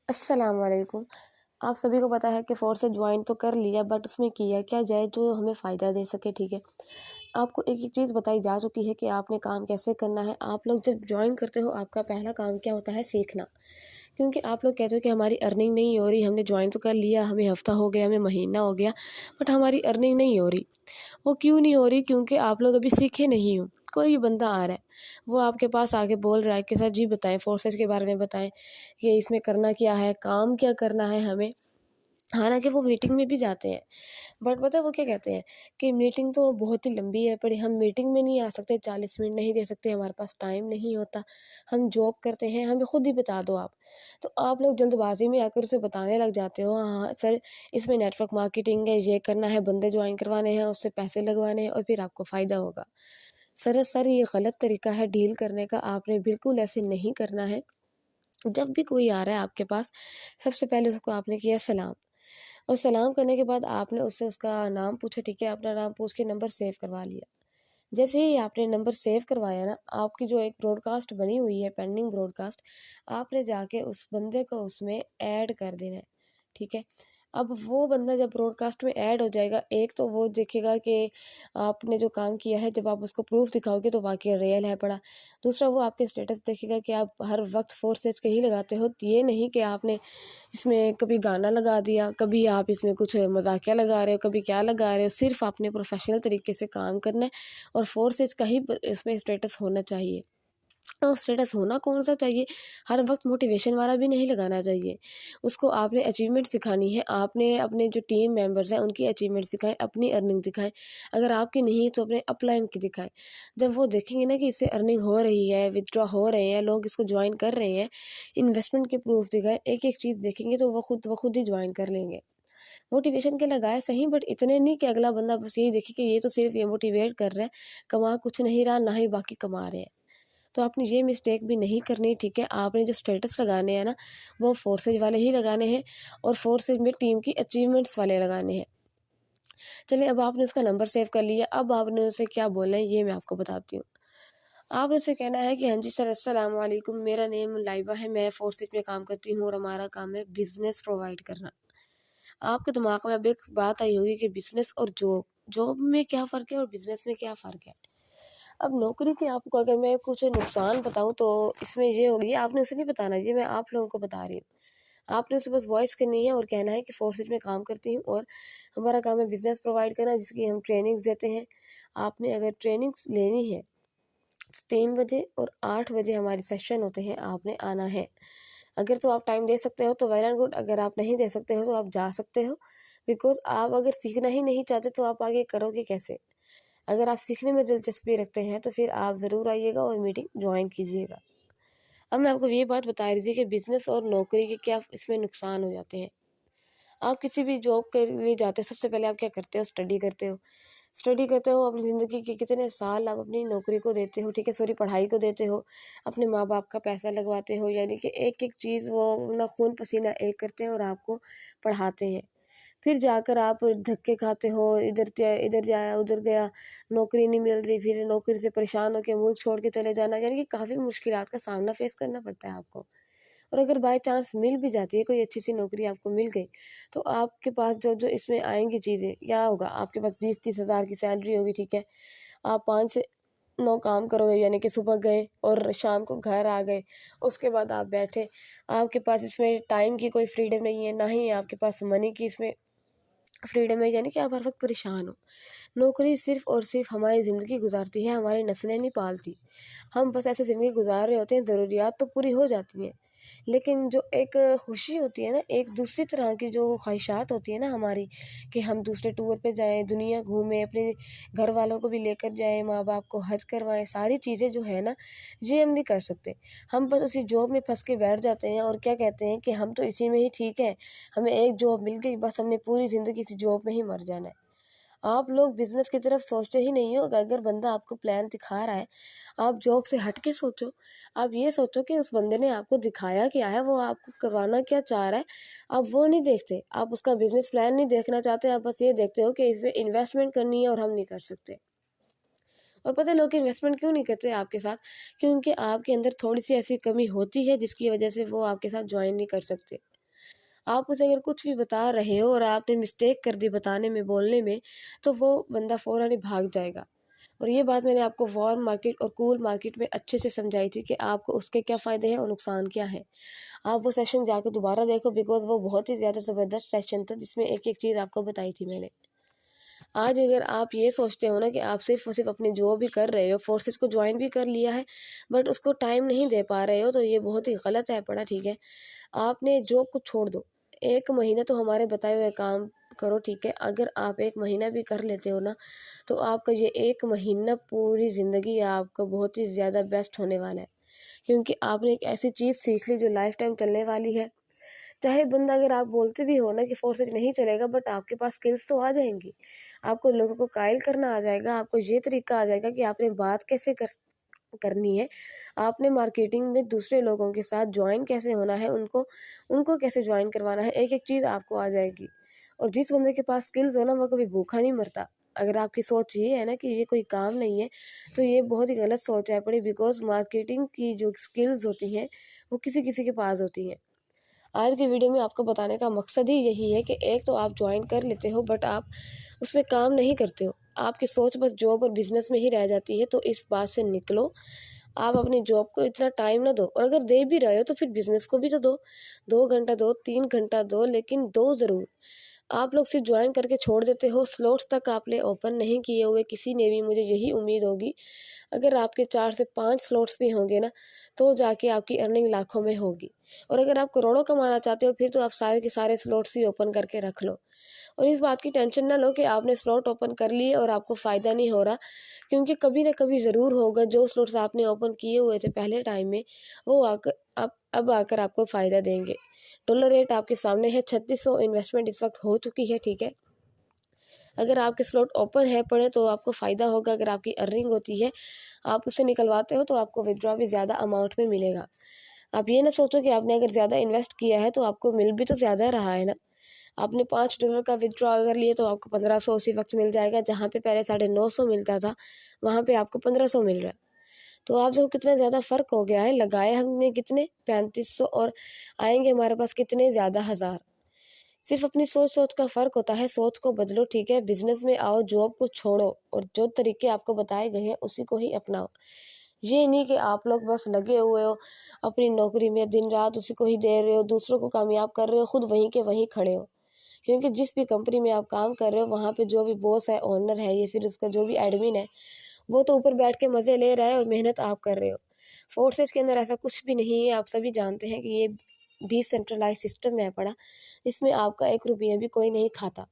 अस्सलाम वालेकुम। आप सभी को पता है कि फ़ोर्स से ज्वाइन तो कर लिया, बट उसमें किया क्या जाए जो हमें फ़ायदा दे सके, ठीक है। आपको एक-एक चीज़ बताई जा चुकी है कि आपने काम कैसे करना है। आप लोग जब ज्वाइन करते हो, आपका पहला काम क्या होता है? सीखना। क्योंकि आप लोग कहते हो कि हमारी अर्निंग नहीं हो रही, हमने ज्वाइन तो कर लिया, हमें हफ़्ता हो गया, हमें महीना हो गया, बट हमारी अर्निंग नहीं हो रही। वो क्यों नहीं हो रही? क्योंकि आप लोग अभी सीखे नहीं हो। कोई भी बंदा आ रहा है, वो आपके पास आके बोल रहा है कि सर जी बताएँ, फ़ोर्सेज़ के बारे में बताएँ कि इसमें करना क्या है, काम क्या करना है हमें। हालाँकि वो मीटिंग में भी जाते हैं, बट पता है वो क्या कहते हैं कि मीटिंग तो बहुत ही लंबी है, पर हम मीटिंग में नहीं आ सकते, 40 मिनट नहीं दे सकते, हमारे पास टाइम नहीं होता, हम जॉब करते हैं, हमें खुद ही बता दो आप। तो आप लोग जल्दबाज़ी में आकर उसे बताने लग जाते हो, हाँ, हाँ सर इसमें नेटवर्क मार्केटिंग है, ये करना है, बंदे ज्वाइन करवाने हैं, उससे पैसे लगवाने हैं और फिर आपको फ़ायदा होगा। सरासर ये गलत तरीका है डील करने का, आपने बिल्कुल ऐसे नहीं करना है। जब भी कोई आ रहा है आपके पास, सबसे पहले उसको आपने किया सलाम, और सलाम करने के बाद आपने उससे उसका नाम पूछा, ठीक है, अपना नाम पूछ के नंबर सेव करवा लिया। जैसे ही आपने नंबर सेव करवाया ना, आपकी जो एक ब्रॉडकास्ट बनी हुई है, पेंडिंग ब्रॉडकास्ट, आपने जाके उस बंदे को उसमें ऐड कर देना है, ठीक है। अब वो बंदा जब ब्रॉडकास्ट में ऐड हो जाएगा, एक तो वो देखेगा कि आपने जो काम किया है, जब आप उसको प्रूफ दिखाओगे तो वाक़ई रियल है पड़ा। दूसरा, वो आपके स्टेटस देखेगा कि आप हर वक्त फोर्सेज के ही लगाते हो, ये नहीं कि आपने इसमें कभी गाना लगा दिया, कभी आप इसमें कुछ मज़ाकिया लगा रहे हो, कभी क्या लगा रहे हो। सिर्फ़ आपने प्रोफ़ेशनल तरीके से काम करना है और फोर्सेज का ही इसमें स्टेटस होना चाहिए। और स्टेटस होना कौन सा चाहिए, हर वक्त मोटिवेशन वाला भी नहीं लगाना चाहिए। उसको आपने अचीवमेंट सिखानी है, आपने अपने जो टीम मेंबर्स हैं उनकी अचीवमेंट सिखाएं, अपनी अर्निंग दिखाएं। अगर आपकी नहीं है तो अपने अपलाइन की दिखाएं। जब वो देखेंगे ना कि इससे अर्निंग हो रही है, विदड्रॉ हो रहे हैं, लोग इसको ज्वाइन कर रहे हैं, इन्वेस्टमेंट के प्रूफ दिखाएं, एक एक चीज़ देखेंगे तो वो खुद ही ज्वाइन कर लेंगे। मोटिवेशन के लगाए सही, बट इतने नहीं कि अगला बंदा बस यही देखे कि ये तो सिर्फ ये मोटिवेट कर रहा है, कमा कुछ नहीं रहा, ना ही बाकी कमा रहे हैं। तो आपने ये मिस्टेक भी नहीं करनी, ठीक है। आपने जो स्टेटस लगाने हैं ना, वो फोर्सेज वाले ही लगाने हैं, और फोर्सेज में टीम की अचीवमेंट्स वाले लगाने हैं। चलिए, अब आपने उसका नंबर सेव कर लिया, अब आपने उसे क्या बोलना है ये मैं आपको बताती हूँ। आपने उसे कहना है कि हाँ जी सर, अस्सलाम वालेकुम, मेरा नेम लाइबा है, मैं फोर्सेज में काम करती हूँ और हमारा काम है बिजनेस प्रोवाइड करना। आपके दिमाग में अब एक बात आई होगी कि बिजनेस और जॉब, जॉब में क्या फ़र्क है और बिजनेस में क्या फ़र्क है। अब नौकरी के आपको अगर मैं कुछ नुकसान बताऊँ तो इसमें ये होगी, आपने उसे नहीं बताना, ये मैं आप लोगों को बता रही हूँ। आपने उसे बस वॉइस करनी है और कहना है कि फोर्सेज में काम करती हूँ और हमारा काम है बिजनेस प्रोवाइड करना, जिसकी हम ट्रेनिंग्स देते हैं। आपने अगर ट्रेनिंग्स लेनी है तो 3 बजे और 8 बजे हमारे सेशन होते हैं, आपने आना है। अगर तो आप टाइम दे सकते हो तो वेल एंड गुड, अगर आप नहीं दे सकते हो तो आप जा सकते हो। बिकॉज आप अगर सीखना ही नहीं चाहते तो आप आगे करोगे कैसे। अगर आप सीखने में दिलचस्पी रखते हैं तो फिर आप ज़रूर आइएगा और मीटिंग ज्वाइन कीजिएगा। अब मैं आपको ये बात बता रही थी कि बिज़नेस और नौकरी के क्या इसमें नुकसान हो जाते हैं। आप किसी भी जॉब के लिए जाते हो, सबसे पहले आप क्या करते हो? स्टडी करते हो। स्टडी करते हो, अपनी ज़िंदगी के कितने साल आप अपनी नौकरी को देते हो, ठीक है, सॉरी, पढ़ाई को देते हो, अपने माँ बाप का पैसा लगवाते हो, यानी कि एक एक चीज़ वो अपना खून पसीना एक करते हैं और आपको पढ़ाते हैं। फिर जाकर आप धक्के खाते हो, इधर जाया उधर गया, नौकरी नहीं मिल रही, फिर नौकरी से परेशान होकर मुल्क छोड़ के चले जाना, यानी कि काफ़ी मुश्किलात का सामना फेस करना पड़ता है आपको। और अगर बाय चांस मिल भी जाती है, कोई अच्छी सी नौकरी आपको मिल गई, तो आपके पास जो जो इसमें आएंगी चीज़ें क्या होगा, आपके पास 20-30 हज़ार की सैलरी होगी, ठीक है। आप 5 से 9 काम करोगे, यानी कि सुबह गए और शाम को घर आ गए, उसके बाद आप बैठे। आपके पास इसमें टाइम की कोई फ्रीडम नहीं है, ना ही आपके पास मनी की इसमें फ्रीडम है, यानी कि आप हर वक्त परेशान हो। नौकरी सिर्फ़ और सिर्फ़ हमारी ज़िंदगी गुजारती है, हमारी नस्लें नहीं पालती। हम बस ऐसे ज़िंदगी गुजार रहे होते हैं, ज़रूरियात तो पूरी हो जाती हैं, लेकिन जो एक खुशी होती है ना, एक दूसरी तरह की जो ख्वाहिशात होती है ना हमारी, कि हम दूसरे टूर पे जाएँ, दुनिया घूमें, अपने घर वालों को भी लेकर जाएँ, माँ बाप को हज करवाएँ, सारी चीज़ें जो है ना, ये हम नहीं कर सकते। हम बस उसी जॉब में फँस के बैठ जाते हैं और क्या कहते हैं कि हम तो इसी में ही ठीक है, हमें एक जॉब मिल गई, बस हमने पूरी ज़िंदगी इसी जॉब में ही मर जाना है। आप लोग बिज़नेस की तरफ सोचते ही नहीं हो। अगर बंदा आपको प्लान दिखा रहा है, आप जॉब से हट के सोचो। आप ये सोचो कि उस बंदे ने आपको दिखाया क्या है, वो आपको करवाना क्या चाह रहा है। आप वो नहीं देखते, आप उसका बिज़नेस प्लान नहीं देखना चाहते, आप बस ये देखते हो कि इसमें इन्वेस्टमेंट करनी है और हम नहीं कर सकते। और पता है लोग इन्वेस्टमेंट क्यों नहीं करते आपके साथ? क्योंकि आपके अंदर थोड़ी-सी ऐसी कमी होती है जिसकी वजह से वो आपके साथ जॉइन नहीं कर सकते। आप उसे अगर कुछ भी बता रहे हो और आपने मिस्टेक कर दी बताने में, बोलने में, तो वो बंदा फ़ौरन ही भाग जाएगा। और ये बात मैंने आपको वार्म मार्केट और कूल मार्केट में अच्छे से समझाई थी कि आपको उसके क्या फ़ायदे हैं और नुकसान क्या है। आप वो सेशन जाकर दोबारा देखो, बिकॉज़ वो बहुत ही ज़्यादा ज़बरदस्त सेशन था जिसमें एक-एक चीज़ आपको बताई थी मैंने। आज अगर आप ये सोचते हो ना कि आप सिर्फ़ और सिर्फ़ अपनी जॉब ही कर रहे हो, फोर्सेस को जॉइन भी कर लिया है, बट उसको टाइम नहीं दे पा रहे हो, तो ये बहुत ही गलत है पड़ा, ठीक है। आपने जॉब को छोड़ दो, 1 महीना तो हमारे बताए हुए काम करो, ठीक है। अगर आप 1 महीना भी कर लेते हो ना, तो आपका ये 1 महीना पूरी ज़िंदगी आपका बहुत ही ज़्यादा बेस्ट होने वाला है, क्योंकि आपने एक ऐसी चीज़ सीख ली जो लाइफ़ टाइम चलने वाली है। चाहे बंदा, अगर आप बोलते भी हो ना कि फोर्सेज नहीं चलेगा, बट आपके पास स्किल्स तो आ जाएंगी। आपको लोगों को कायल करना आ जाएगा, आपको ये तरीका आ जाएगा कि आपने बात कैसे करनी है, आपने मार्केटिंग में दूसरे लोगों के साथ ज्वाइन कैसे होना है, उनको उनको कैसे ज्वाइन करवाना है, एक एक चीज़ आपको आ जाएगी। और जिस बंदे के पास स्किल्स हो ना, वो कभी भूखा नहीं मरता। अगर आपकी सोच ये है ना कि ये कोई काम नहीं है, तो ये बहुत ही गलत सोच है पड़ी, बिकॉज मार्केटिंग की जो स्किल्स होती हैं वो किसी किसी के पास होती हैं। आज की वीडियो में आपको बताने का मकसद ही यही है कि एक तो आप ज्वाइन कर लेते हो, बट आप उसमें काम नहीं करते हो, आपकी सोच बस जॉब और बिजनेस में ही रह जाती है। तो इस बात से निकलो, आप अपनी जॉब को इतना टाइम ना दो, और अगर दे भी रहे हो तो फिर बिजनेस को भी तो दो। 2 घंटा दो, 3 घंटा दो, लेकिन दो ज़रूर। आप लोग सिर्फ ज्वाइन करके छोड़ देते हो, स्लॉट्स तक आपने ओपन नहीं किए हुए किसी ने भी। मुझे यही उम्मीद होगी, अगर आपके 4 से 5 स्लॉट्स भी होंगे ना, तो जाके आपकी अर्निंग लाखों में होगी। और अगर आप करोड़ों कमाना चाहते हो, फिर तो आप सारे के सारे स्लॉट्स ही ओपन करके रख लो। और इस बात की टेंशन ना लो कि आपने स्लॉट ओपन कर लिए और आपको फ़ायदा नहीं हो रहा, क्योंकि कभी ना कभी ज़रूर होगा। जो स्लॉट्स आपने ओपन किए हुए थे पहले टाइम में, वो आकर अब आकर आपको फ़ायदा देंगे। डॉलर रेट आपके सामने है, 3600 इन्वेस्टमेंट इस वक्त हो चुकी है, ठीक है। अगर आपके स्लॉट ओपन है पड़े तो आपको फ़ायदा होगा। अगर आपकी अर्निंग होती है, आप उसे निकलवाते हो, तो आपको विड्रॉ भी ज़्यादा अमाउंट में मिलेगा। आप ये ना सोचो कि आपने अगर ज़्यादा इन्वेस्ट किया है तो आपको मिल भी तो ज़्यादा रहा है ना। आपने $5 का विड्रॉ अगर लिए तो आपको 1500 उसी वक्त मिल जाएगा, जहाँ पे पहले 950 मिलता था, वहाँ पे आपको 1500 मिल रहा है। तो आप देखो कितना ज़्यादा फ़र्क हो गया है। लगाए हमने कितने 3500, और आएंगे हमारे पास कितने ज़्यादा हज़ार। सिर्फ अपनी सोच का फ़र्क होता है। सोच को बदलो, ठीक है। बिजनेस में आओ, जॉब को छोड़ो, और जो तरीके आपको बताए गए हैं उसी को ही अपनाओ। ये नहीं कि आप लोग बस लगे हुए हो अपनी नौकरी में, दिन रात उसी को ही दे रहे हो, दूसरों को कामयाब कर रहे हो, खुद वहीं के वहीं खड़े हो। क्योंकि जिस भी कंपनी में आप काम कर रहे हो, वहाँ पे जो भी बॉस है, ओनर है, या फिर उसका जो भी एडमिन है, वो तो ऊपर बैठ के मज़े ले रहा है और मेहनत आप कर रहे हो। फोर्सेस के अंदर ऐसा कुछ भी नहीं है। आप सभी जानते हैं कि ये डिसेंट्रलाइज सिस्टम में पड़ा, इसमें आपका 1 रुपया भी कोई नहीं खाता,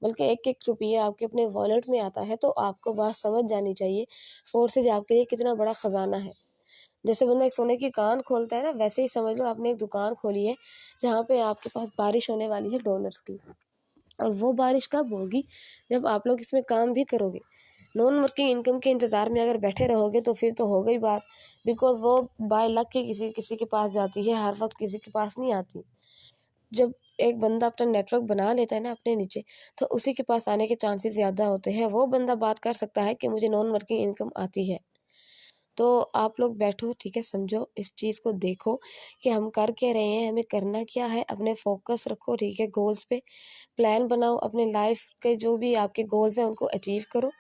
बल्कि एक एक रुपया आपके अपने वॉलेट में आता है। तो आपको बात समझ जानी चाहिए, फोर्सेज आपके लिए कितना बड़ा ख़जाना है। जैसे बंदा एक सोने की कान खोलता है ना, वैसे ही समझ लो आपने एक दुकान खोली है, जहाँ पे आपके पास बारिश होने वाली है डॉलर्स की। और वो बारिश कब होगी? जब आप लोग इसमें काम भी करोगे। नॉन वर्किंग इनकम के इंतज़ार में अगर बैठे रहोगे तो फिर तो हो गई बात, बिकॉज़ वो बाय लक के किसी किसी के पास जाती है, हर वक्त किसी के पास नहीं आती। जब एक बंदा अपना नेटवर्क बना लेता है ना अपने नीचे, तो उसी के पास आने के चांसेस ज़्यादा होते हैं। वो बंदा बात कर सकता है कि मुझे नॉन वर्किंग इनकम आती है। तो आप लोग बैठो, ठीक है, समझो, इस चीज़ को देखो कि हम कर क्या रहे हैं, हमें करना क्या है, अपने फोकस रखो, ठीक है, गोल्स पे। प्लान बनाओ, अपने लाइफ के जो भी आपके गोल्स हैं उनको अचीव करो।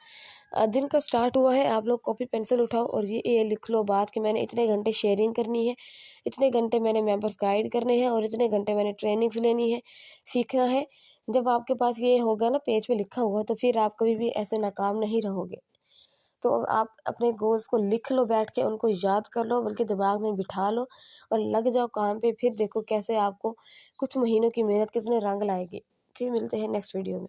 दिन का स्टार्ट हुआ है, आप लोग कॉपी पेंसिल उठाओ और ये लिख लो बात कि मैंने इतने घंटे शेयरिंग करनी है, इतने घंटे मैंने मेंबर्स गाइड करने हैं, और इतने घंटे मैंने ट्रेनिंग्स लेनी है, सीखना है। जब आपके पास ये होगा ना पेज पे लिखा हुआ, तो फिर आप कभी भी ऐसे नाकाम नहीं रहोगे। तो आप अपने गोल्स को लिख लो बैठ के, उनको याद कर लो, बल्कि दिमाग में बिठा लो और लग जाओ काम पे। फिर देखो कैसे आपको कुछ महीनों की मेहनत कितने रंग लाएगी। फिर मिलते हैं नेक्स्ट वीडियो में।